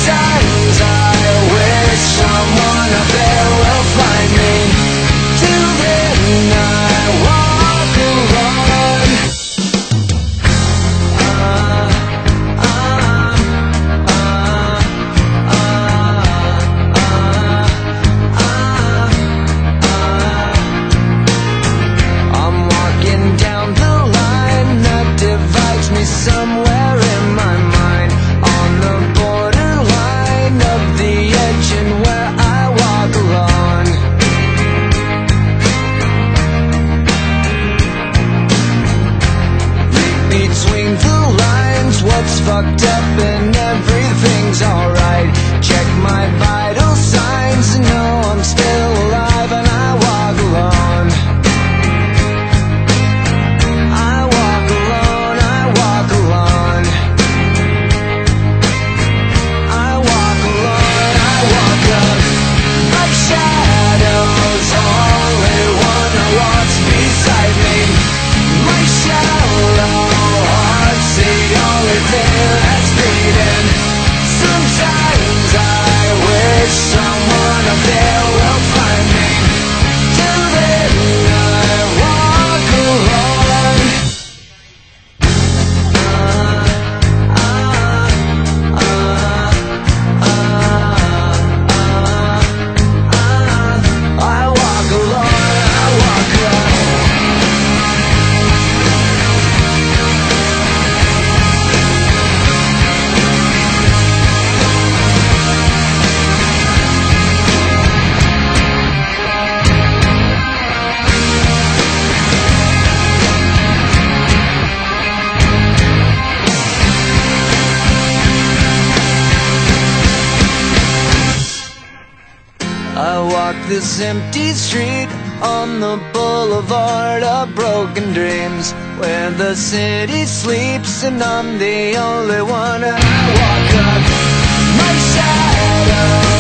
Sometimes I wish someone up there will find me. Till then I walk alone. I'm walking down the line that divides me somewhere in my mind, on the borderline of the edge and where I walk alone. Read between the lines what's fucked up and everything's alright. Check my vital signs and know I'm still alive, and I walk alone. I walk alone, I walk alone. I walk alone, I walk up. My shadow's only one who walks beside me. My shallow heart's the only thing that's beating. Sometimes I wish someone up there will find me. Till then I walk alone. I walk alone, I walk alone. I walk this empty street on the boulevard of broken dreams, where the city sleeps and I'm the only one, and I walk up. My shadow